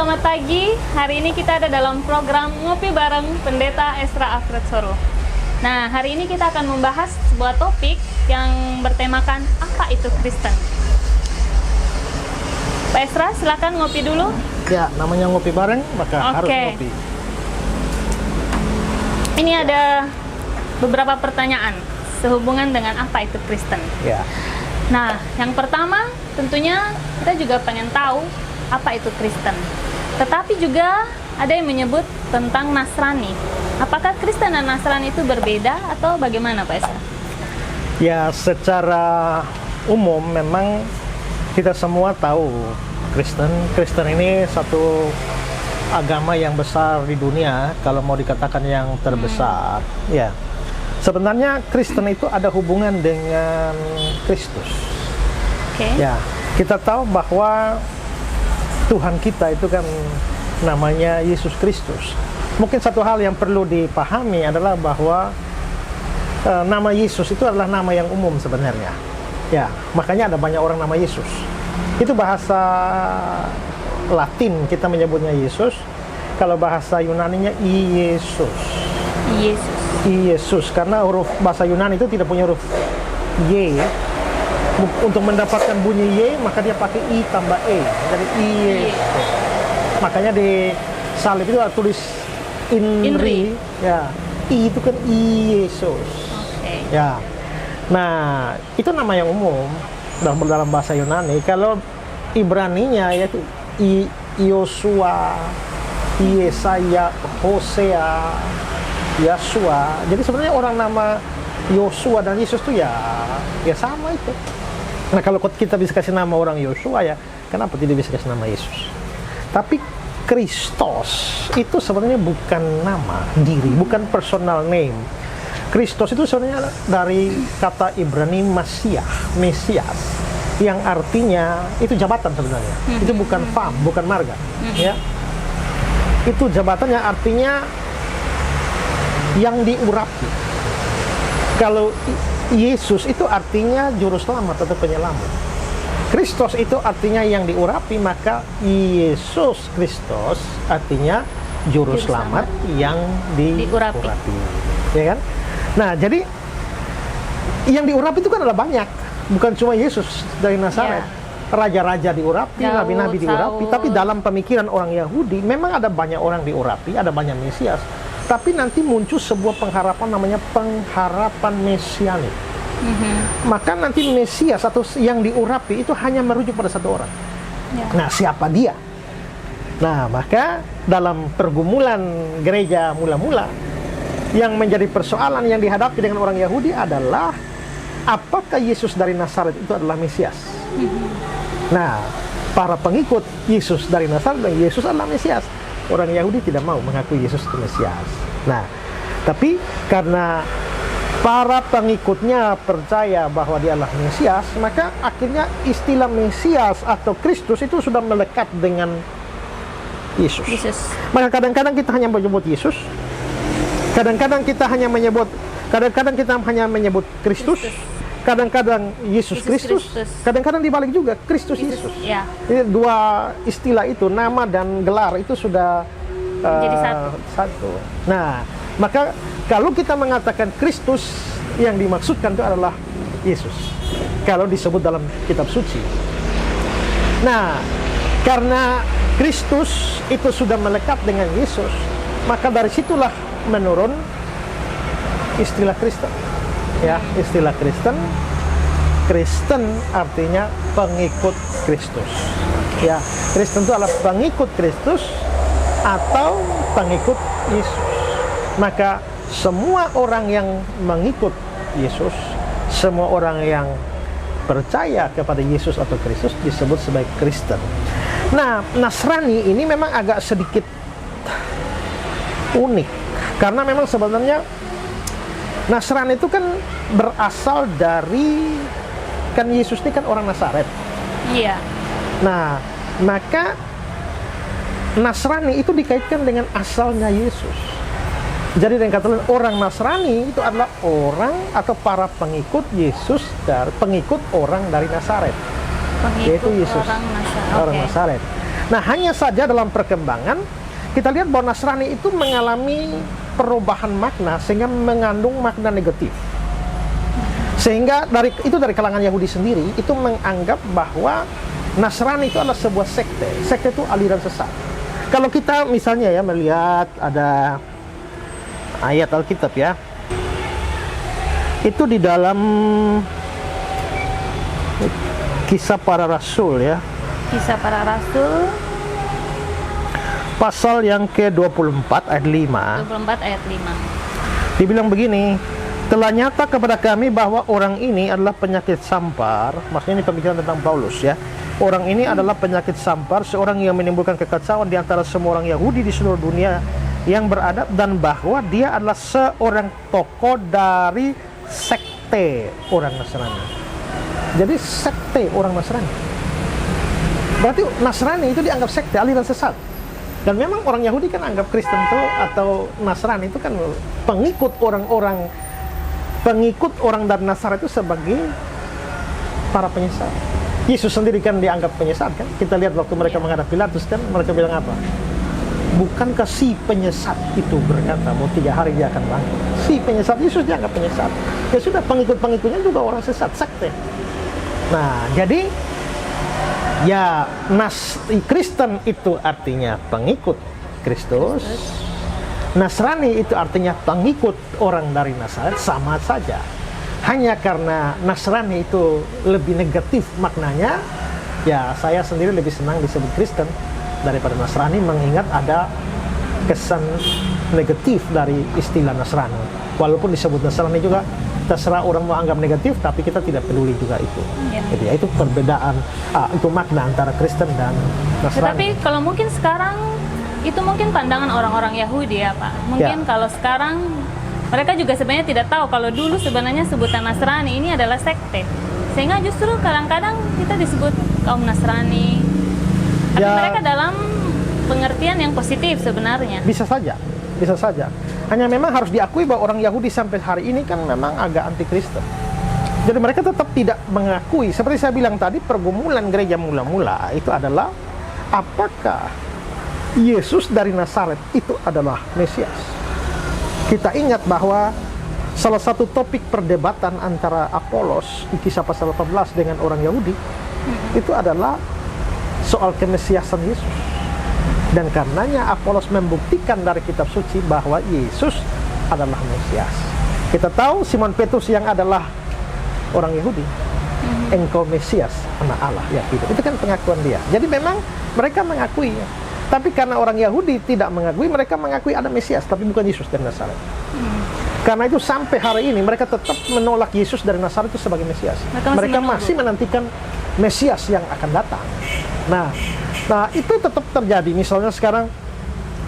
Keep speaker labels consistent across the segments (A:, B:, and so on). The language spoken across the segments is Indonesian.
A: selamat pagi. Hari ini kita ada dalam program Ngopi Bareng Pendeta Esra Alfred Soro. Nah, hari ini kita akan membahas sebuah topik yang bertemakan apa itu Kristen. Pak Esra, silakan ngopi dulu.
B: Ya, namanya ngopi bareng, maka harus ngopi.
A: Ini ada beberapa pertanyaan sehubungan dengan apa itu Kristen.
B: Ya.
A: Nah, yang pertama tentunya kita juga pengen tahu apa itu Kristen. Tetapi juga ada yang menyebut tentang Nasrani. Apakah Kristen dan Nasrani itu berbeda atau bagaimana, Pak Esra?
B: Ya, secara umum memang kita semua tahu Kristen ini satu agama yang besar di dunia, kalau mau dikatakan yang terbesar. Ya. Sebenarnya Kristen itu ada hubungan dengan Kristus. Ya, kita tahu bahwa Tuhan kita itu kan namanya Yesus Kristus. Mungkin satu hal yang perlu dipahami adalah bahwa nama Yesus itu adalah nama yang umum sebenarnya. Ya, makanya ada banyak orang nama Yesus. Itu bahasa Latin kita menyebutnya Yesus. Kalau bahasa Yunaninya Iesus. Yesus, karena huruf bahasa Yunani itu tidak punya huruf Y. Untuk mendapatkan bunyi Y, maka dia pakai I tambah E. Jadi Yesus. Makanya di salib itu ada tulis Inri. Ya, I itu kan Yesus. Ya. Nah, itu nama yang umum dalam bahasa Yunani. Kalau Ibraninya yaitu Yosua, Yesaya, Hosea, Yasua. Jadi sebenarnya orang nama Yosua dan Yesus itu ya sama itu. Nah, kalau kita bisa kasih nama orang Yosua, ya kenapa tidak bisa kasih nama Yesus? Tapi Kristus itu sebenarnya bukan nama diri, bukan personal name. Kristus itu sebenarnya dari kata Ibrani Mesias, yang artinya itu jabatan sebenarnya. Itu bukan fam, bukan marga. Ya. Itu jabatan yang artinya yang diurapi. Kalau Yesus itu artinya juru selamat atau penyelamat. Kristus itu artinya yang diurapi, maka Yesus Kristus artinya juru selamat yang diurapi. Ya kan? Nah, jadi yang diurapi itu kan adalah banyak. Bukan cuma Yesus dari Nazaret. Raja-raja diurapi, nabi-nabi diurapi. Tapi dalam pemikiran orang Yahudi, memang ada banyak orang diurapi, ada banyak Mesias. Tapi nanti muncul sebuah pengharapan namanya pengharapan mesianik. Maka nanti Mesias atau yang diurapi itu hanya merujuk pada satu orang. Nah, siapa dia? Nah, maka dalam pergumulan gereja mula-mula, yang menjadi persoalan yang dihadapi dengan orang Yahudi adalah apakah Yesus dari Nazaret itu adalah Mesias? Nah, para pengikut Yesus dari Nazaret dan Yesus adalah Mesias. Orang Yahudi tidak mau mengakui Yesus itu Mesias. Nah, tapi karena para pengikutnya percaya bahwa dia adalah Mesias, maka akhirnya istilah Mesias atau Kristus itu sudah melekat dengan Yesus. Maka kadang-kadang kita hanya menyebut Yesus, kadang-kadang kita hanya menyebut Kristus, kadang-kadang Yesus Kristus, kadang-kadang dibalik juga Kristus Yesus. Ini dua istilah itu, nama dan gelar itu sudah jadi satu. Nah, maka kalau kita mengatakan Kristus, yang dimaksudkan itu adalah Yesus. Kalau disebut dalam kitab suci. Nah, karena Kristus itu sudah melekat dengan Yesus, maka dari situlah menurun istilah Kristen. Ya, istilah Kristen. Kristen artinya pengikut Kristus. Ya, Kristen itu adalah pengikut Kristus atau pengikut Yesus. Maka semua orang yang mengikut Yesus, semua orang yang percaya kepada Yesus atau Kristus disebut sebagai Kristen. Nah, Nasrani ini memang agak sedikit unik, karena memang sebenarnya Nasrani itu kan berasal dari, kan Yesus ini kan orang Nazaret.
A: Iya.
B: Nah, maka Nasrani itu dikaitkan dengan asalnya Yesus. Jadi dengan kata lain, orang Nasrani itu adalah orang atau para pengikut Yesus, dari pengikut orang dari Nazaret, yaitu Yesus, orang Nazaret. Nah, hanya saja dalam perkembangan kita lihat bahwa Nasrani itu mengalami perubahan makna sehingga mengandung makna negatif. Sehingga dari kalangan Yahudi sendiri itu menganggap bahwa Nasrani itu adalah sebuah sekte. Sekte itu aliran sesat. Kalau kita misalnya ya melihat ada ayat Alkitab ya, itu di dalam Kisah Para Rasul ya,
A: Kisah Para Rasul
B: pasal yang ke-24 ayat 5.
A: 24 ayat 5.
B: Dibilang begini, telah nyata kepada kami bahwa orang ini adalah penyakit sampar. Maksudnya ini pembicaraan tentang Paulus ya. Orang ini adalah penyakit sampar, seorang yang menimbulkan kekacauan di antara semua orang Yahudi di seluruh dunia yang beradab, dan bahwa dia adalah seorang tokoh dari sekte orang Nasrani. Jadi sekte orang Nasrani. Berarti Nasrani itu dianggap sekte, aliran sesat. Dan memang orang Yahudi kan anggap Kristen itu atau Nasrani itu kan pengikut orang dari Nazaret itu sebagai para penyesat. Yesus sendiri kan dianggap penyesat kan. Kita lihat waktu mereka menghadap Pilatus kan, mereka bilang apa? Bukankah si penyesat itu berkata mau 3 hari dia akan bangkit? Si penyesat, Yesus dianggap penyesat. Ya sudah, pengikut-pengikutnya juga orang sesat, sekte. Nah, jadi ya Kristen itu artinya pengikut Kristus. Nasrani itu artinya pengikut orang dari Nazaret, sama saja. Hanya karena Nasrani itu lebih negatif maknanya, ya saya sendiri lebih senang disebut Kristen daripada Nasrani, mengingat ada kesan negatif dari istilah Nasrani. Walaupun disebut Nasrani juga, terserah orang mau anggap negatif, tapi kita tidak peduli juga itu. Jadi ya, itu perbedaan, itu makna antara Kristen dan Nasrani.
A: Tetapi kalau mungkin sekarang itu mungkin pandangan orang-orang Yahudi ya Pak. Mungkin kalau sekarang mereka juga sebenarnya tidak tahu kalau dulu sebenarnya sebutan Nasrani ini adalah sekte. Sehingga justru kadang-kadang kita disebut kaum Nasrani. Tapi mereka dalam pengertian yang positif sebenarnya.
B: Bisa saja. Hanya memang harus diakui bahwa orang Yahudi sampai hari ini kan memang agak anti Kristen. Jadi mereka tetap tidak mengakui. Seperti saya bilang tadi, pergumulan gereja mula-mula itu adalah apakah Yesus dari Nazaret itu adalah Mesias. Kita ingat bahwa salah satu topik perdebatan antara Apolos di Kisah pasal 18 dengan orang Yahudi itu adalah soal kemesiasan Yesus. Dan karenanya Apolos membuktikan dari kitab suci bahwa Yesus adalah Mesias. Kita tahu Simon Petrus yang adalah orang Yahudi, engkau Mesias, anak Allah yang hidup. Itu kan pengakuan dia. Jadi memang mereka mengakui. Tapi karena orang Yahudi tidak mengakui, mereka mengakui ada Mesias, tapi bukan Yesus dari Nazaret. Karena itu sampai hari ini mereka tetap menolak Yesus dari Nazaret itu sebagai Mesias. Mereka masih menantikan Mesias yang akan datang. Nah, itu tetap terjadi. Misalnya sekarang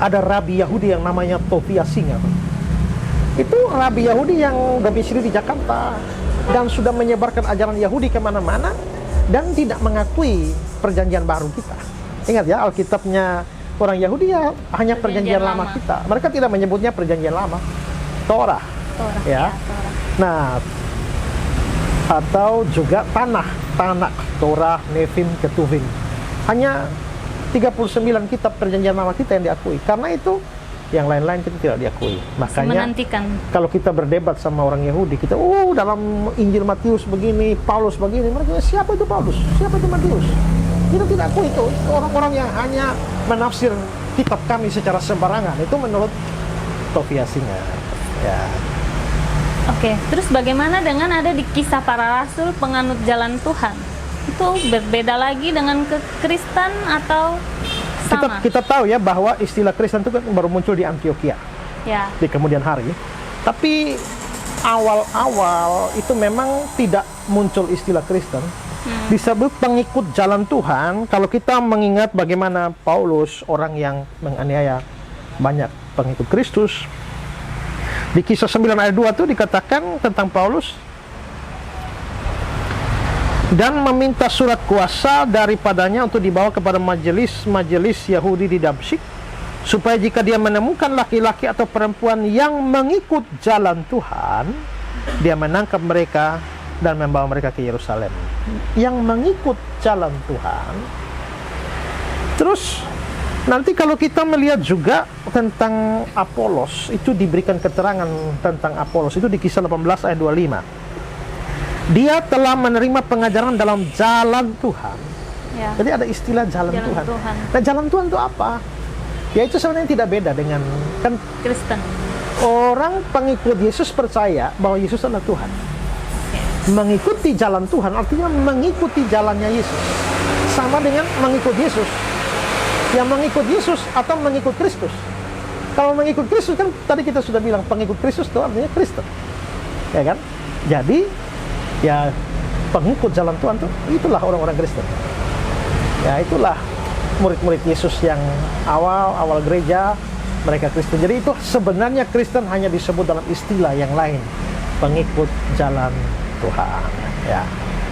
B: ada rabi Yahudi yang namanya Tovia Singa. Itu rabi Yahudi yang domisili di Jakarta dan sudah menyebarkan ajaran Yahudi kemana-mana dan tidak mengakui perjanjian baru kita. Ingat ya, Alkitabnya orang Yahudi ya hanya perjanjian lama kita. Mereka tidak menyebutnya perjanjian lama, Torah ya.
A: Torah.
B: Nah, atau juga Tanakh, Torah, Nevim, Ketuvim. Hanya 39 kitab perjanjian lama kita yang diakui. Karena itu yang lain-lain kita tidak diakui. Makanya
A: menantikan.
B: Kalau kita berdebat sama orang Yahudi, kita dalam Injil Matius begini, Paulus begini, mereka siapa itu Paulus? Siapa itu Matius? Kita tidak akui itu. Orang-orang yang hanya menafsir kitab kami secara sembarangan. Itu menurut Tovia Singa. Ya.
A: Oke, terus bagaimana dengan ada di Kisah Para Rasul penganut jalan Tuhan? Itu berbeda lagi dengan Kristen atau sama?
B: Kita tahu ya bahwa istilah Kristen itu kan baru muncul di Antioquia
A: ya,
B: di kemudian hari. Tapi awal-awal itu memang tidak muncul istilah Kristen. Disebut pengikut jalan Tuhan. Kalau kita mengingat bagaimana Paulus, orang yang menganiaya banyak pengikut Kristus, di Kisah 9 ayat 2 itu dikatakan tentang Paulus, dan meminta surat kuasa daripadanya untuk dibawa kepada majelis Yahudi di Damsyik, supaya jika dia menemukan laki-laki atau perempuan yang mengikut jalan Tuhan, dia menangkap mereka dan membawa mereka ke Yerusalem. Yang mengikut jalan Tuhan Terus nanti kalau kita melihat juga tentang Apolos, itu diberikan keterangan tentang Apolos itu di Kisah 18 ayat 25. Dia telah menerima pengajaran dalam jalan Tuhan.
A: Ya.
B: Jadi ada istilah jalan Tuhan. Nah, jalan Tuhan itu apa? Ya itu sebenarnya tidak beda dengan kan
A: Kristen.
B: orang pengikut Yesus percaya bahwa Yesus adalah Tuhan. Mengikuti jalan Tuhan artinya mengikuti jalannya Yesus. Sama dengan mengikut Yesus. Yang mengikut Yesus atau mengikut Kristus. Kalau mengikut Kristus kan tadi kita sudah bilang pengikut Kristus itu artinya Kristen. Ya kan? Jadi ya pengikut jalan Tuhan itu itulah orang-orang Kristen. Ya itulah murid-murid Yesus yang awal gereja, mereka Kristen. Jadi itu sebenarnya Kristen hanya disebut dalam istilah yang lain, pengikut jalan Tuhan. Ya.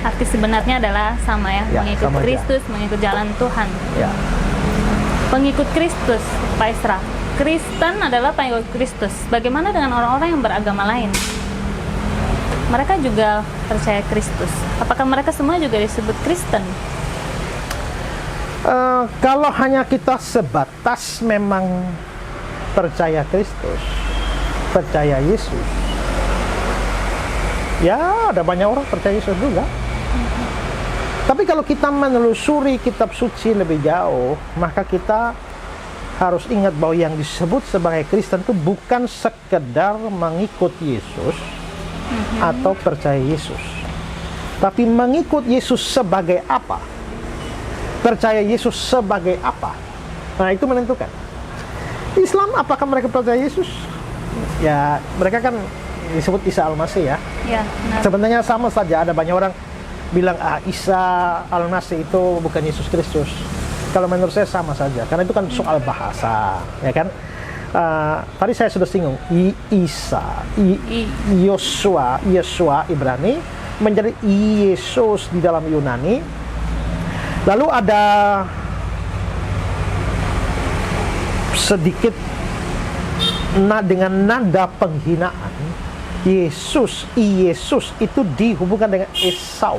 A: Arti sebenarnya adalah sama ya, mengikut
B: sama
A: Kristus, mengikut jalan Tuhan.
B: Ya.
A: Pengikut Kristus, Pak Isra. Kristen adalah pengikut Kristus. Bagaimana dengan orang-orang yang beragama lain? Mereka juga percaya Kristus. Apakah mereka semua juga disebut Kristen?
B: Kalau hanya kita sebatas memang percaya Kristus, percaya Yesus, ya ada banyak orang percaya Yesus juga. Tapi kalau kita menelusuri kitab suci lebih jauh, maka kita harus ingat bahwa yang disebut sebagai Kristen itu bukan sekedar mengikut Yesus atau percaya Yesus, tapi mengikut Yesus sebagai apa, percaya Yesus sebagai apa. Nah itu menentukan. Islam apakah mereka percaya Yesus? Ya mereka kan disebut Isa Al-Masih ya.
A: Ya, benar.
B: Sebenarnya sama saja, ada banyak orang bilang Isa Al-Masih itu bukan Yesus Kristus. Kalau menurut saya sama saja, karena itu kan soal bahasa, ya kan? Tadi saya sudah singgung Isa, Yosua Ibrani menjadi Yesus di dalam Yunani. Lalu ada sedikit dengan nada penghinaan. Yesus itu dihubungkan dengan Esau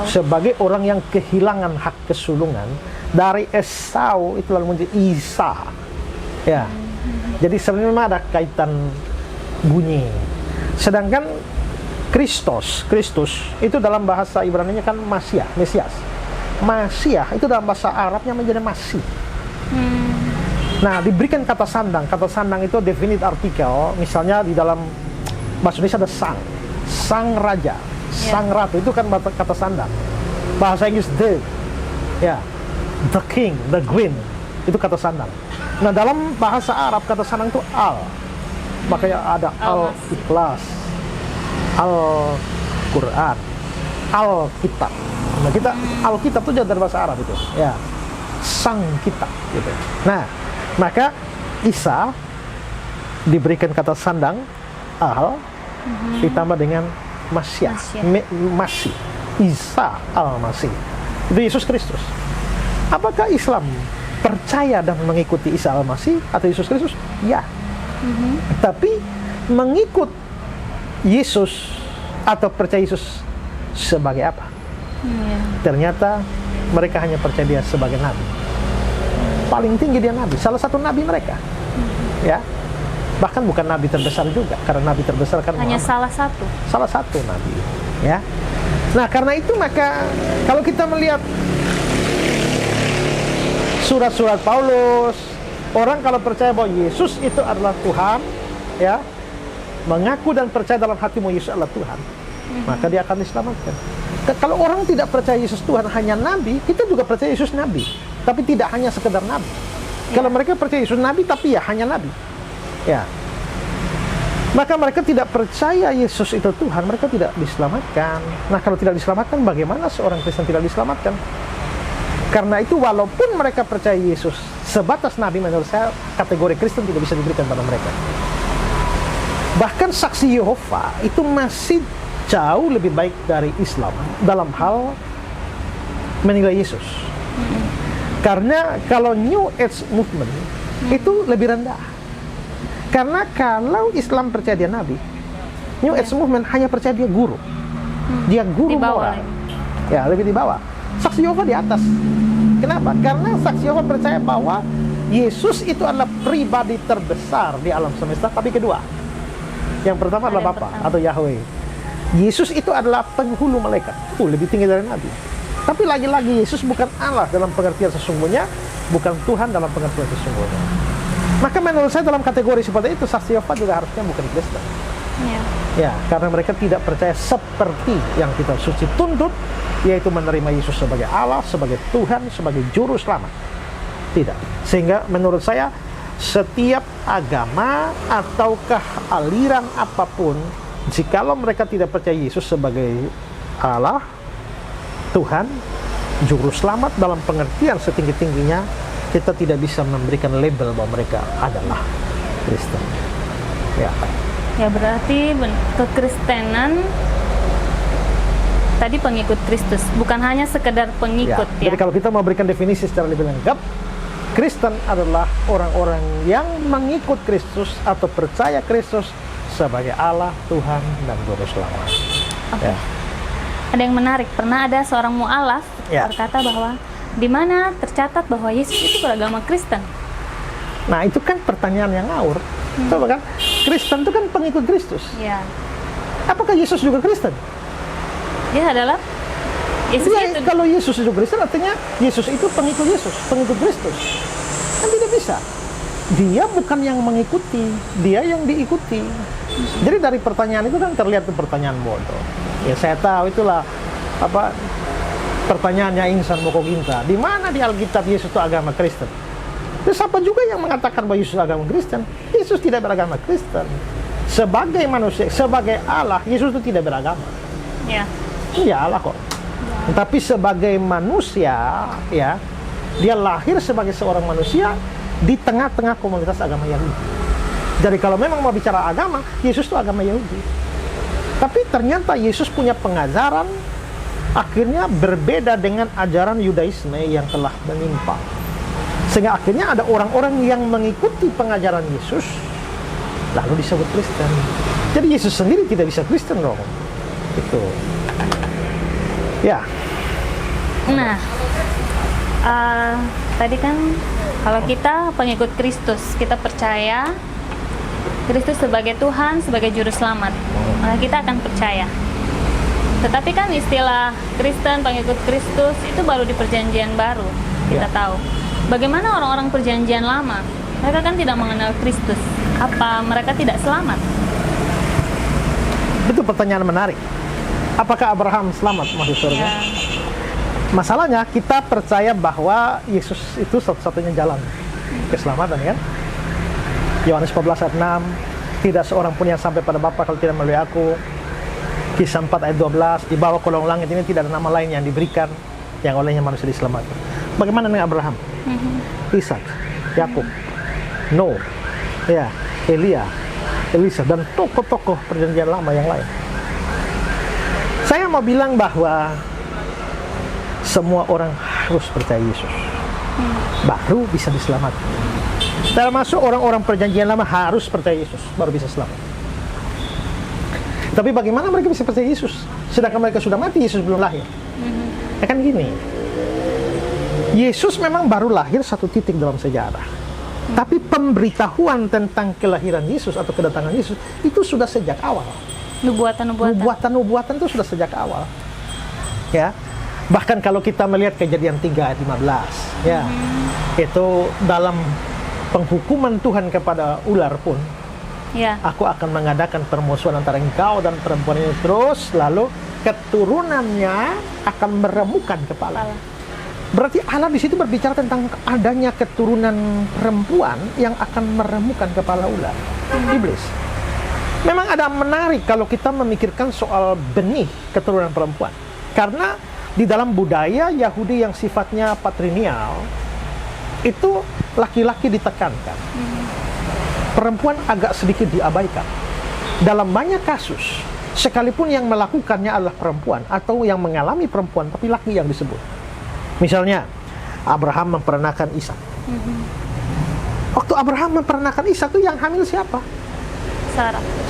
B: sebagai orang yang kehilangan hak kesulungan. Dari Esau itu lalu menjadi Isa, ya. Jadi sebenarnya memang ada kaitan bunyi. Sedangkan Kristus itu dalam bahasa Ibrani-nya kan Mesias itu dalam bahasa Arabnya menjadi Masih. Nah, diberikan kata sandang itu definite artikel. Misalnya di dalam bahasa Indonesia ada sang raja, sang ratu, itu kan kata sandang. Bahasa Inggris the king, the queen, itu kata sandang. Nah, dalam bahasa Arab kata sandang itu makanya ada al-ikhlas, al-Quran, al-kitab. Nah, kita al-kitab itu dari bahasa Arab itu, ya, sang kitab gitu. Nah, maka Isa diberikan kata sandang ditambah dengan Masih, Isa Al-Masih. Itu Yesus Kristus. Apakah Islam percaya dan mengikuti Isa Al-Masih atau Yesus Kristus? Ya. Tapi mengikut Yesus atau percaya Yesus sebagai apa? Ternyata mereka hanya percaya dia sebagai nabi. Paling tinggi dia nabi, salah satu nabi mereka, ya. Bahkan bukan nabi terbesar juga, karena nabi terbesar kan
A: hanya
B: Muhammad. salah satu nabi, ya. Nah, karena itu maka kalau kita melihat surat-surat Paulus, orang kalau percaya bahwa Yesus itu adalah Tuhan, ya, mengaku dan percaya dalam hatimu Yesus adalah Tuhan, maka dia akan diselamatkan. Kalau orang tidak percaya Yesus Tuhan, hanya nabi, kita juga percaya Yesus nabi, tapi tidak hanya sekedar nabi. Kalau mereka percaya Yesus nabi, tapi ya hanya nabi, ya, maka mereka tidak percaya Yesus itu Tuhan, mereka tidak diselamatkan. Nah, kalau tidak diselamatkan, bagaimana seorang Kristen tidak diselamatkan? Karena itu walaupun mereka percaya Yesus sebatas nabi, menurut saya kategori Kristen tidak bisa diberikan pada mereka. Bahkan saksi Yehova itu masih jauh lebih baik dari Islam dalam hal menilai Yesus. Karena kalau New Age movement itu lebih rendah. Karena kalau Islam percaya dia nabi, New Age movement hanya percaya dia guru. Dia guru moral. Ya, lebih di bawah. Saksi Yehova di atas. Kenapa? Karena saksi Yehova percaya bahwa Yesus itu adalah pribadi terbesar di alam semesta. Tapi kedua, yang pertama adalah Bapa atau Yahweh. Yesus itu adalah penghulu malaikat. Lebih tinggi dari Nabi. Tapi lagi-lagi Yesus bukan Allah dalam pengertian sesungguhnya, bukan Tuhan dalam pengertian sesungguhnya. Maka menurut saya dalam kategori seperti itu, saksi Yehova juga harusnya bukan Kristen. Ya, karena mereka tidak percaya seperti yang kitab suci tuntut, yaitu menerima Yesus sebagai Allah, sebagai Tuhan, sebagai juru selamat. Tidak. Sehingga menurut saya setiap agama ataukah aliran apapun, jikalau mereka tidak percaya Yesus sebagai Allah, Tuhan, juru selamat dalam pengertian setinggi-tingginya, kita tidak bisa memberikan label bahwa mereka adalah Kristen. Ya.
A: Ya, berarti kekristenan tadi pengikut Kristus, bukan hanya sekedar pengikut ya.
B: Jadi kalau kita mau berikan definisi secara lebih lengkap, Kristen adalah orang-orang yang mengikut Kristus atau percaya Kristus sebagai Allah, Tuhan, dan Juru Selamat.
A: Ya. Ada yang menarik, pernah ada seorang mu'alaf berkata bahwa di mana tercatat bahwa Yesus itu beragama Kristen.
B: Nah, itu kan pertanyaan yang ngawur. Coba kan, Kristen itu kan pengikut Kristus.
A: Ya.
B: Apakah Yesus juga Kristen?
A: Dia adalah Yesus itu.
B: Kalau Yesus itu Kristen, artinya Yesus itu pengikut Yesus, pengikut Kristus. Kan tidak bisa. Dia bukan yang mengikuti, dia yang diikuti. Jadi dari pertanyaan itu kan terlihat itu pertanyaan bodoh. Ya, saya tahu itulah pertanyaannya Insan Mokoginta. Di mana di Alkitab Yesus itu agama Kristen? Terus siapa juga yang mengatakan bahwa Yesus agama Kristen? Yesus tidak beragama Kristen. Sebagai manusia, sebagai Allah, Yesus itu tidak beragama.
A: Ya.
B: Iya Allah kok. Ya. Tapi sebagai manusia, ya, dia lahir sebagai seorang manusia di tengah-tengah komunitas agama Yahudi. Jadi kalau memang mau bicara agama, Yesus itu agama Yahudi. Tapi ternyata Yesus punya pengajaran akhirnya berbeda dengan ajaran Yudaisme yang telah menyimpang. Sehingga akhirnya ada orang-orang yang mengikuti pengajaran Yesus lalu disebut Kristen. Jadi Yesus sendiri tidak bisa Kristen dong. Itu. Ya.
A: Nah, tadi kan kalau kita pengikut Kristus, kita percaya Kristus sebagai Tuhan, sebagai Juru Selamat, maka kita akan percaya. Tetapi kan istilah Kristen, pengikut Kristus itu baru di Perjanjian Baru, kita tahu. Bagaimana orang-orang Perjanjian Lama? Mereka kan tidak mengenal Kristus. Apa mereka tidak selamat?
B: Itu pertanyaan menarik. Apakah Abraham selamat masuk surga?
A: Ya.
B: Masalahnya kita percaya bahwa Yesus itu satu-satunya jalan keselamatan, kan? Yohanes 14 ayat 6, tidak seorang pun yang sampai pada Bapa kalau tidak melalui aku. Kisah 4 ayat 12, di bawah kolong langit ini tidak ada nama lain yang diberikan yang olehnya manusia diselamatkan. Bagaimana dengan Abraham? Ishak, Yakub, Nuh, ya, Elia, Elisa, dan tokoh-tokoh perjanjian lama yang lain. Saya mau bilang bahwa semua orang harus percaya Yesus, baru bisa diselamatkan. Termasuk orang-orang perjanjian lama harus percaya Yesus, baru bisa selamat. Tapi bagaimana mereka bisa percaya Yesus? Sedangkan mereka sudah mati, Yesus belum lahir. Ya kan gini, Yesus memang baru lahir satu titik dalam sejarah. Tapi pemberitahuan tentang kelahiran Yesus atau kedatangan Yesus itu sudah sejak awal. Nubuatan itu sudah sejak awal. Ya. Bahkan kalau kita melihat Kejadian 3 ayat 15, ya. Itu dalam penghukuman Tuhan kepada ular pun, aku akan mengadakan permusuhan antara engkau dan perempuan ini, terus lalu keturunannya akan meremukkan kepala. Berarti Allah di situ berbicara tentang adanya keturunan perempuan yang akan meremukkan kepala ular, iblis. Memang ada menarik kalau kita memikirkan soal benih keturunan perempuan, karena di dalam budaya Yahudi yang sifatnya patrinial itu laki-laki ditekankan, perempuan agak sedikit diabaikan. Dalam banyak kasus, sekalipun yang melakukannya adalah perempuan atau yang mengalami perempuan, tapi laki yang disebut. Misalnya, Abraham memperanakan Ishak. Waktu Abraham memperanakan Ishak itu yang hamil siapa?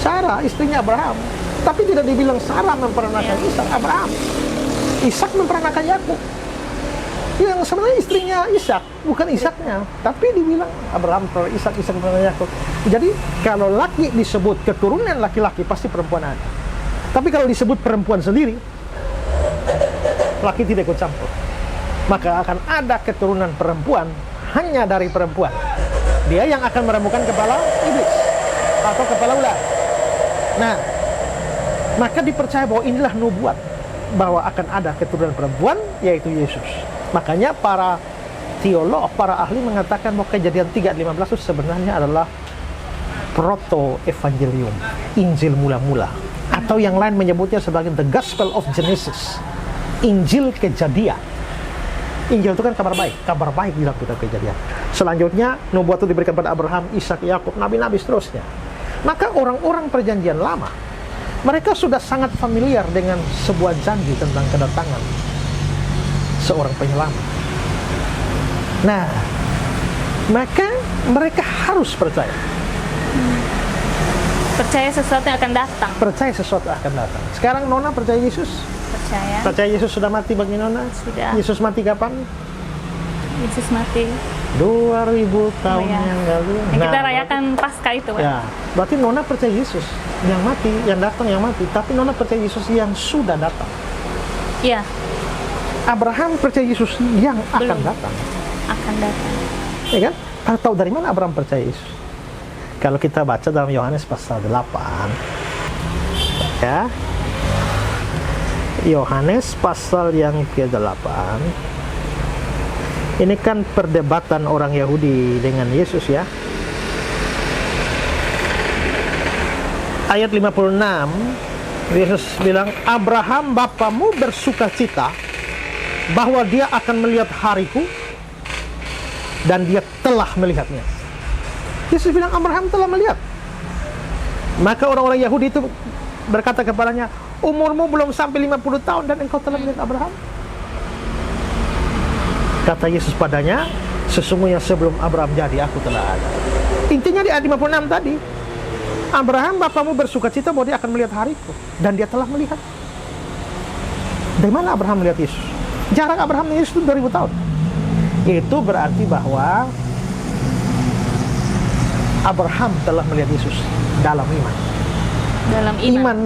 B: Sarah, istrinya Abraham. Tapi tidak dibilang Sarah memperanakan Ishak, Abraham. Ishak memperanakan Yakub. Yang sebenarnya istrinya Ishak, bukan Ishaknya, tapi dibilang Abraham per Ishak, Ishak per Yakub. Jadi kalau laki disebut keturunan laki-laki pasti perempuan ada. Tapi kalau disebut perempuan sendiri, laki tidak ikut campur. Maka akan ada keturunan perempuan hanya dari perempuan. Dia yang akan meremukkan kepala iblis atau kepala ular. Nah, maka dipercaya bahwa inilah nubuat bahwa akan ada keturunan perempuan, yaitu Yesus. Makanya para teolog, para ahli mengatakan bahwa Kejadian 3:15 itu sebenarnya adalah proto-evangelium, Injil mula-mula. Atau yang lain menyebutnya sebagai the Gospel of Genesis, Injil Kejadian. Injil itu kan kabar baik di dalam kitab Kejadian. Selanjutnya, nubuat itu diberikan pada Abraham, Ishak, Yakub, nabi-nabi seterusnya. Maka orang-orang perjanjian lama, mereka sudah sangat familiar dengan sebuah janji tentang kedatangan seorang penyelamat. Nah, maka mereka harus percaya.
A: Percaya sesuatu yang akan datang.
B: Percaya sesuatu akan datang. Sekarang Nona percaya Yesus?
A: Percaya.
B: Percaya Yesus sudah mati bagi Nona?
A: Sudah.
B: Yesus mati kapan?
A: Yesus mati.
B: 2000 tahun
A: ya.
B: yang lalu.
A: Yang kita rayakan Paskah itu, Pak.
B: Ya, berarti Nona percaya Yesus yang mati, yang datang yang mati. Tapi Nona percaya Yesus yang sudah datang.
A: Iya.
B: Abraham percaya Yesus yang akan
A: Belum.
B: datang.
A: Akan datang.
B: Ya kan? Tahu dari mana Abraham percaya Yesus? Kalau kita baca dalam Yohanes pasal 8, ya, Yohanes pasal yang ke-8, ini kan perdebatan orang Yahudi dengan Yesus, ya. Ayat 56, Yesus bilang, Abraham bapamu bersuka cita bahwa dia akan melihat hariku, dan dia telah melihatnya. Yesus bilang Abraham telah melihat. Maka orang-orang Yahudi itu berkata kepadanya, umurmu belum sampai 50 tahun dan engkau telah melihat Abraham? Kata Yesus padanya, sesungguhnya sebelum Abraham jadi, aku telah ada. Intinya di ayat 56 tadi, Abraham bapamu bersuka cita bahwa dia akan melihat hariku, dan dia telah melihat. Dari mana Abraham melihat Yesus? Jarak Abraham dan Yesus itu 2000 tahun. Itu berarti bahwa Abraham telah melihat Yesus dalam iman.
A: Dalam iman.
B: Iman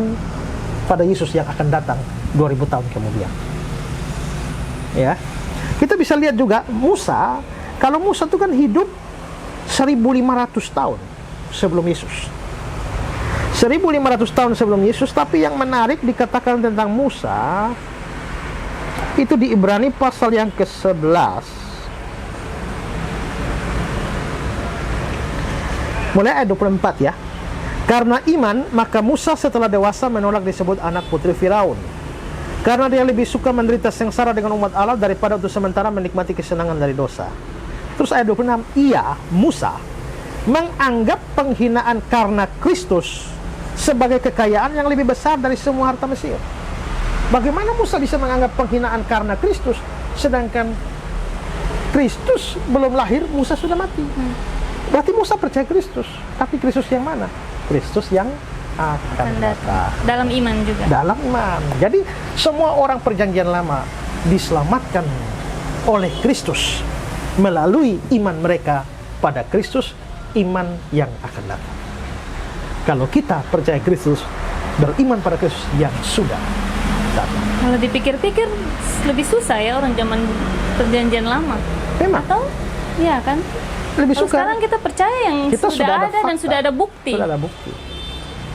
B: pada Yesus yang akan datang 2000 tahun kemudian. Ya. Kita bisa lihat juga Musa, kalau Musa itu kan hidup 1500 tahun sebelum Yesus. 1500 tahun sebelum Yesus, tapi yang menarik dikatakan tentang Musa itu di Ibrani pasal yang ke-11. Mulai ayat 24, ya. Karena iman, maka Musa setelah dewasa menolak disebut anak putri Firaun. Karena dia lebih suka menderita sengsara dengan umat Allah daripada untuk sementara menikmati kesenangan dari dosa. Terus ayat 26, ia, Musa, menganggap penghinaan karena Kristus sebagai kekayaan yang lebih besar dari semua harta Mesir. Bagaimana Musa bisa menganggap penghinaan karena Kristus, sedangkan Kristus belum lahir, Musa sudah mati? Berarti Musa percaya Kristus, tapi Kristus yang mana? Kristus yang akan datang.
A: Dalam iman juga.
B: Dalam iman. Jadi semua orang perjanjian lama diselamatkan oleh Kristus melalui iman mereka pada Kristus, iman yang akan datang. Kalau kita percaya Kristus, beriman pada Kristus yang sudah datang.
A: Kalau dipikir-pikir lebih susah ya orang zaman perjanjian lama.
B: Memang.
A: Atau ya kan?
B: Lebih
A: Kalau
B: suka.
A: sekarang kita percaya yang
B: Kita
A: sudah ada dan
B: fakta.
A: sudah ada bukti.
B: Sudah ada bukti.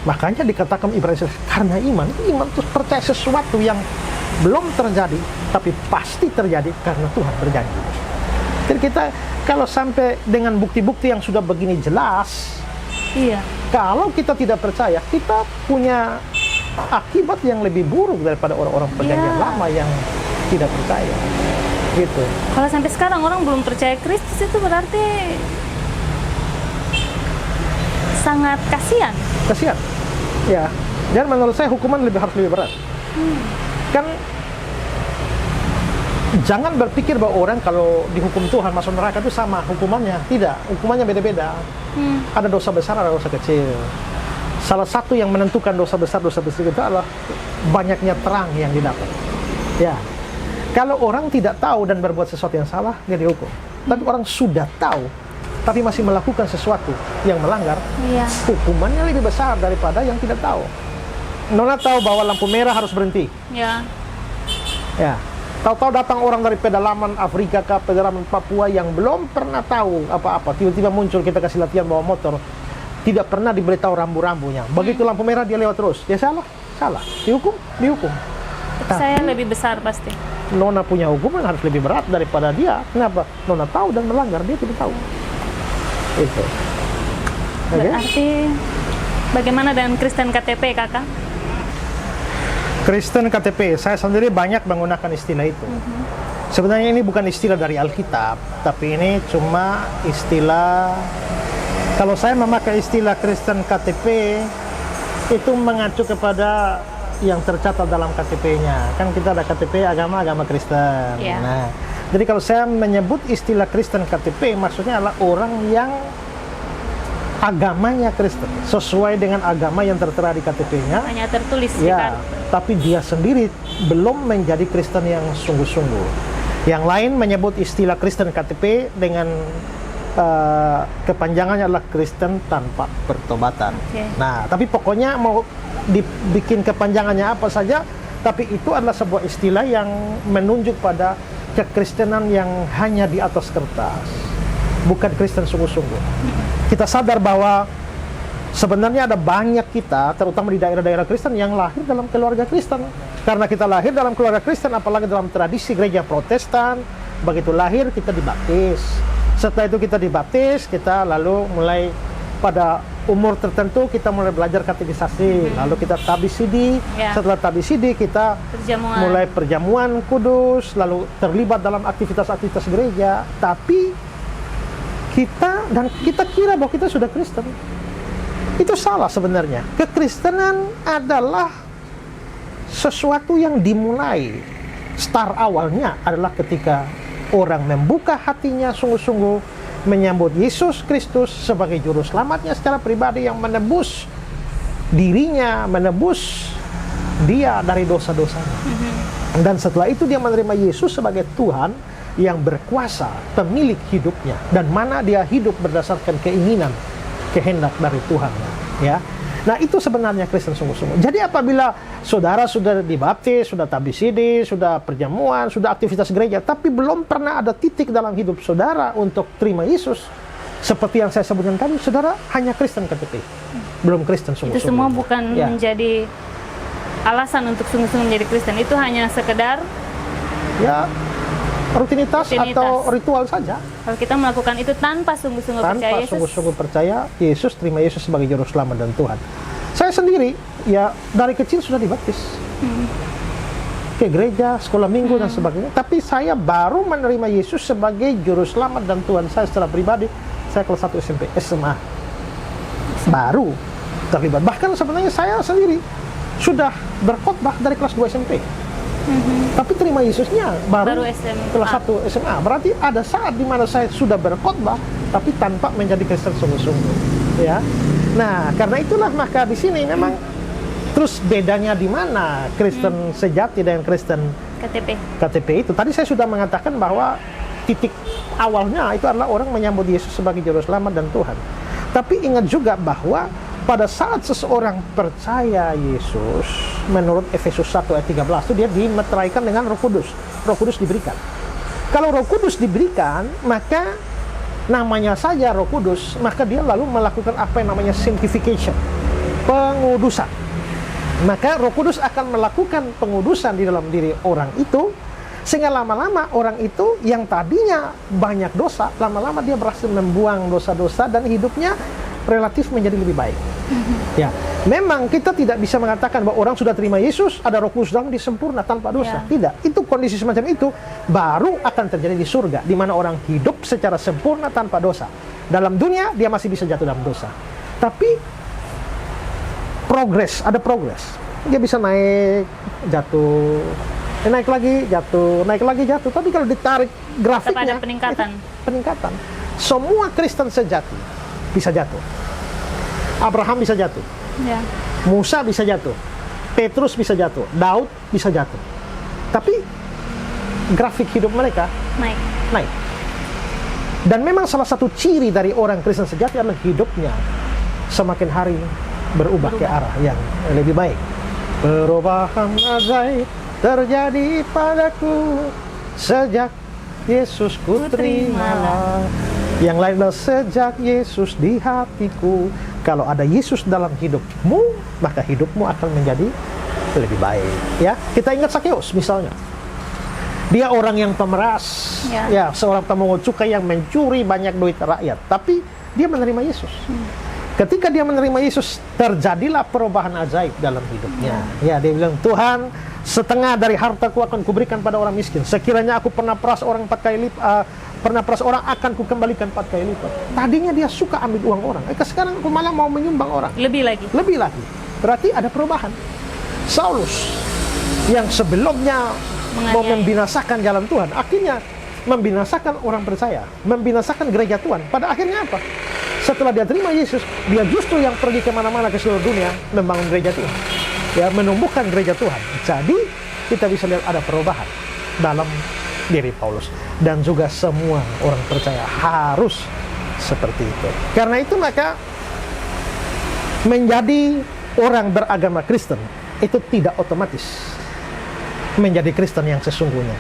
B: Makanya dikatakan Ibrani karena iman itu percaya sesuatu yang belum terjadi, tapi pasti terjadi karena Tuhan berjanji. Jadi kita kalau sampai dengan bukti-bukti yang sudah begini jelas,
A: Iya.
B: kalau kita tidak percaya, kita punya akibat yang lebih buruk daripada orang-orang perjanjian
A: Iya.
B: lama yang tidak percaya. Gitu.
A: Kalau sampai sekarang orang belum percaya Kristus itu berarti sangat kasihan.
B: Kasihan. Ya. Dan menurut saya hukuman harus lebih berat. Kan jangan berpikir bahwa orang kalau dihukum Tuhan masuk neraka itu sama hukumannya. Tidak, hukumannya beda-beda. Ada dosa besar, ada dosa kecil. Salah satu yang menentukan dosa besar itu adalah banyaknya terang yang didapat. Ya. Kalau orang tidak tahu dan berbuat sesuatu yang salah, dia dihukum. Tapi orang sudah tahu, tapi masih melakukan sesuatu yang melanggar,
A: Iya.
B: hukumannya lebih besar daripada yang tidak tahu. Nona tahu bahwa lampu merah harus berhenti.
A: Ya.
B: Ya. Tahu-tahu datang orang dari pedalaman Afrika ke pedalaman Papua yang belum pernah tahu apa-apa. Tiba-tiba muncul, kita kasih latihan bawa motor. Tidak pernah diberitahu rambu-rambunya. Begitu lampu merah dia lewat terus. Dia salah. Dihukum.
A: Saya lebih besar pasti.
B: Nona punya hukuman harus lebih berat daripada dia. Kenapa? Nona tahu dan melanggar, dia tidak tahu. Itu. Oke?
A: Berarti bagaimana dengan Kristen KTP, Kakak?
B: Kristen KTP, saya sendiri banyak menggunakan istilah itu. Sebenarnya ini bukan istilah dari Alkitab, tapi ini cuma istilah. Kalau saya memakai istilah Kristen KTP, itu mengacu kepada yang tercatat dalam KTP-nya. Kan kita ada KTP agama Kristen.
A: Iya.
B: Nah, jadi kalau saya menyebut istilah Kristen KTP, maksudnya adalah orang yang agamanya Kristen, sesuai dengan agama yang tertera di KTP-nya.
A: Hanya tertulis di
B: Ya,
A: kartu.
B: tapi dia sendiri belum menjadi Kristen yang sungguh-sungguh. Yang lain menyebut istilah Kristen KTP dengan kepanjangannya adalah Kristen tanpa pertobatan.
A: Oke.
B: Nah, tapi pokoknya mau dibikin kepanjangannya apa saja, tapi itu adalah sebuah istilah yang menunjuk pada kekristenan yang hanya di atas kertas, bukan Kristen sungguh-sungguh. Kita sadar bahwa sebenarnya ada banyak kita, terutama di daerah-daerah Kristen, yang lahir dalam keluarga Kristen. Karena kita lahir dalam keluarga Kristen, apalagi dalam tradisi gereja Protestan, begitu lahir kita dibaptis. Setelah itu kita dibaptis, kita lalu mulai pada umur tertentu kita mulai belajar katekisasi, lalu kita tabisidi.
A: Ya.
B: Setelah tabisidi kita
A: Perjamuan.
B: mulai perjamuan kudus, lalu terlibat dalam aktivitas-aktivitas gereja. Tapi kita kira bahwa kita sudah Kristen. Itu salah sebenarnya. Kekristenan adalah sesuatu yang dimulai. Start awalnya adalah ketika orang membuka hatinya sungguh-sungguh menyambut Yesus Kristus sebagai juru selamatnya secara pribadi yang menebus dirinya, menebus dia dari dosa-dosanya. Dan setelah itu dia menerima Yesus sebagai Tuhan yang berkuasa, pemilik hidupnya, dan mana dia hidup berdasarkan keinginan, kehendak dari Tuhan, ya. Nah, itu sebenarnya Kristen sungguh-sungguh. Jadi apabila saudara sudah dibaptis, sudah tabisidi, sudah perjamuan, sudah aktivitas gereja, tapi belum pernah ada titik dalam hidup saudara untuk terima Yesus, seperti yang saya sebutkan tadi, saudara hanya Kristen KTP, belum Kristen sungguh-sungguh.
A: Itu semua bukan
B: Ya.
A: menjadi alasan untuk sungguh-sungguh menjadi Kristen. Itu hanya sekedar
B: Ya, rutinitas atau
A: Rutinitas.
B: ritual saja.
A: kalau kita melakukan itu tanpa sungguh-sungguh percaya
B: Tanpa
A: Yesus.
B: sungguh-sungguh percaya Yesus, terima Yesus sebagai juru selamat dan Tuhan. Saya sendiri ya dari kecil sudah dibaptis ke gereja, sekolah minggu dan sebagainya, tapi saya baru menerima Yesus sebagai juru selamat dan Tuhan saya secara pribadi. Saya kelas 1 SMP, SMA baru terlibat. Bahkan sebenarnya saya sendiri sudah berkhotbah dari kelas 2 SMP. Tapi terima Yesusnya baru
A: SMA.
B: kelas 1 SMA. Berarti ada saat di mana saya sudah berkhotbah tapi tanpa menjadi Kristen sungguh-sungguh, ya. Nah, karena itulah maka di sini memang terus bedanya di mana Kristen sejati dan Kristen KTP itu. Tadi saya sudah mengatakan bahwa titik awalnya itu adalah orang menyambut Yesus sebagai juru selamat dan Tuhan. Tapi ingat juga bahwa pada saat seseorang percaya Yesus, menurut Efesus 1 ayat 13 itu dia dimeteraikan dengan Roh Kudus. Roh Kudus diberikan. Kalau Roh Kudus diberikan, maka namanya saja Roh Kudus, maka dia lalu melakukan apa yang namanya sanctification, pengudusan. Maka Roh Kudus akan melakukan pengudusan di dalam diri orang itu, sehingga lama-lama orang itu yang tadinya banyak dosa, lama-lama dia berhasil membuang dosa-dosa dan hidupnya relatif menjadi lebih baik. Ya, memang kita tidak bisa mengatakan bahwa orang sudah terima Yesus, ada Roh Kudus dalam, disempurna tanpa dosa.
A: Ya.
B: Tidak, itu kondisi semacam itu baru akan terjadi di surga, di mana orang hidup secara sempurna tanpa dosa. Dalam dunia dia masih bisa jatuh dalam dosa, tapi ada progres. Dia bisa naik, jatuh, naik lagi, jatuh, naik lagi, jatuh. Tapi kalau ditarik grafiknya,
A: Tetap ada peningkatan.
B: Peningkatan. Semua Kristen sejati bisa jatuh. Abraham bisa jatuh,
A: Ya.
B: Musa bisa jatuh, Petrus bisa jatuh, Daud bisa jatuh. Tapi grafik hidup mereka
A: Naik.
B: naik. Dan memang salah satu ciri dari orang Kristen sejati adalah hidupnya semakin hari berubah ke arah yang lebih baik. Perubahan ajaib terjadi padaku sejak Yesus ku terimalah. Yang lain adalah sejak Yesus di hatiku. Kalau ada Yesus dalam hidupmu, maka hidupmu akan menjadi lebih baik. Ya, kita ingat Sakeus misalnya. Dia orang yang pemeras, ya, seorang pemungut cukai yang mencuri banyak duit rakyat. Tapi dia menerima Yesus. Ketika dia menerima Yesus, terjadilah perubahan ajaib dalam hidupnya. Ya, dia bilang, Tuhan, setengah dari hartaku akan kuberikan pada orang miskin. Sekiranya aku pernah peras orang 4 kali lipat, pernah peras orang akan kukembalikan 4 kali lipat. Tadinya dia suka ambil uang orang. Sekarang aku malah mau menyumbang orang.
A: Lebih lagi.
B: Lebih lagi. Berarti ada perubahan. Saulus yang sebelumnya mau membinasakan jalan Tuhan, akhirnya membinasakan orang percaya, membinasakan gereja Tuhan. Pada akhirnya apa? Setelah dia terima Yesus, dia justru yang pergi kemana-mana ke seluruh dunia membangun gereja Tuhan, ya, menumbuhkan gereja Tuhan. Jadi kita bisa lihat ada perubahan dalam diri Paulus, dan juga semua orang percaya harus seperti itu. Karena itu maka menjadi orang beragama Kristen itu tidak otomatis menjadi Kristen yang sesungguhnya.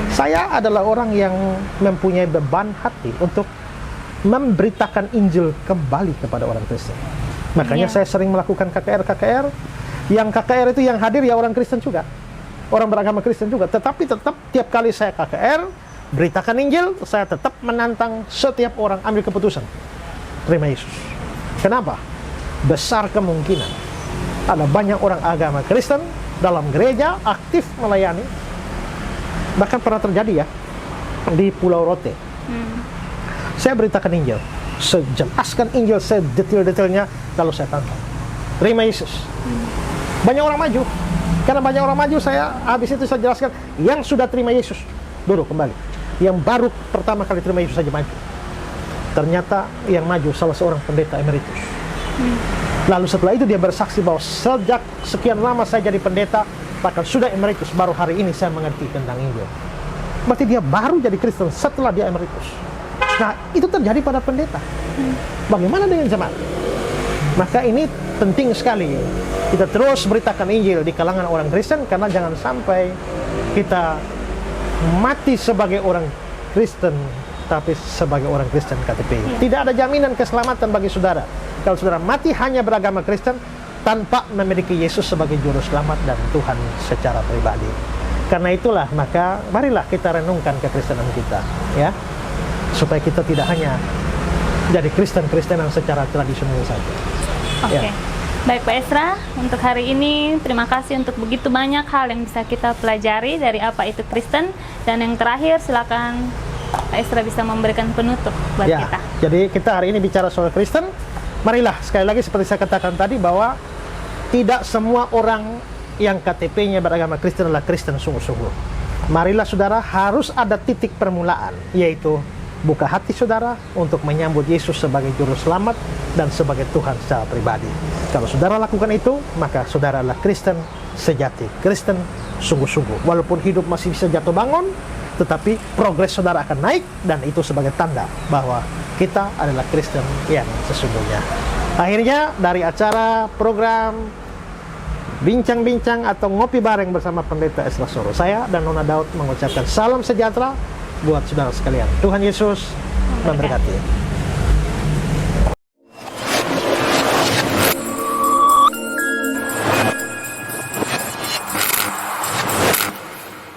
B: Saya adalah orang yang mempunyai beban hati untuk memberitakan Injil kembali kepada orang Kristen. Makanya saya sering melakukan KKR. Yang KKR itu yang hadir ya orang Kristen juga, orang beragama Kristen juga. Tetapi tetap tiap kali saya KKR, beritakan Injil, saya tetap menantang setiap orang ambil keputusan terima Yesus. Kenapa? Besar kemungkinan ada banyak orang agama Kristen dalam gereja aktif melayani. Bahkan pernah terjadi ya di Pulau Rote. Saya beritakan Injil, sejelaskan Injil sedetail-detailnya, lalu saya tantang terima Yesus. Banyak orang maju. Karena banyak orang maju, saya habis itu saya jelaskan yang sudah terima Yesus duduk kembali, yang baru pertama kali terima Yesus saja maju. Ternyata yang maju salah seorang pendeta emeritus. Lalu setelah itu dia bersaksi bahwa sejak sekian lama saya jadi pendeta, bahkan sudah emeritus, baru hari ini saya mengerti tentang Injil. Berarti dia baru jadi Kristen setelah dia emeritus. Nah, itu terjadi pada pendeta. Bagaimana dengan jemaat? Maka ini penting sekali kita terus beritakan Injil di kalangan orang Kristen, karena jangan sampai kita mati sebagai orang Kristen tapi sebagai orang Kristen KTP. Tidak ada jaminan keselamatan bagi saudara kalau saudara mati hanya beragama Kristen tanpa memiliki Yesus sebagai juru selamat dan Tuhan secara pribadi. Karena itulah maka marilah kita renungkan kekristenan kita, ya, supaya kita tidak hanya jadi Kristen-Kristenan secara tradisional saja.
A: Oke. Baik Pak Esra, untuk hari ini terima kasih untuk begitu banyak hal yang bisa kita pelajari dari apa itu Kristen. Dan yang terakhir silakan Pak Esra bisa memberikan penutup buat kita.
B: Jadi kita hari ini bicara soal Kristen. Marilah sekali lagi seperti saya katakan tadi bahwa tidak semua orang yang KTP-nya beragama Kristen adalah Kristen sungguh-sungguh. Marilah saudara, harus ada titik permulaan, yaitu buka hati saudara untuk menyambut Yesus sebagai juru selamat dan sebagai Tuhan secara pribadi. Kalau saudara lakukan itu, maka saudara adalah Kristen sejati, Kristen sungguh-sungguh. Walaupun hidup masih bisa jatuh bangun, tetapi progres saudara akan naik, dan itu sebagai tanda bahwa kita adalah Kristen yang sesungguhnya. Akhirnya dari acara program bincang-bincang atau ngopi bareng bersama Pendeta Esra Soro, saya dan Nona Daud mengucapkan salam sejahtera buat saudara sekalian. Tuhan Yesus memberkati.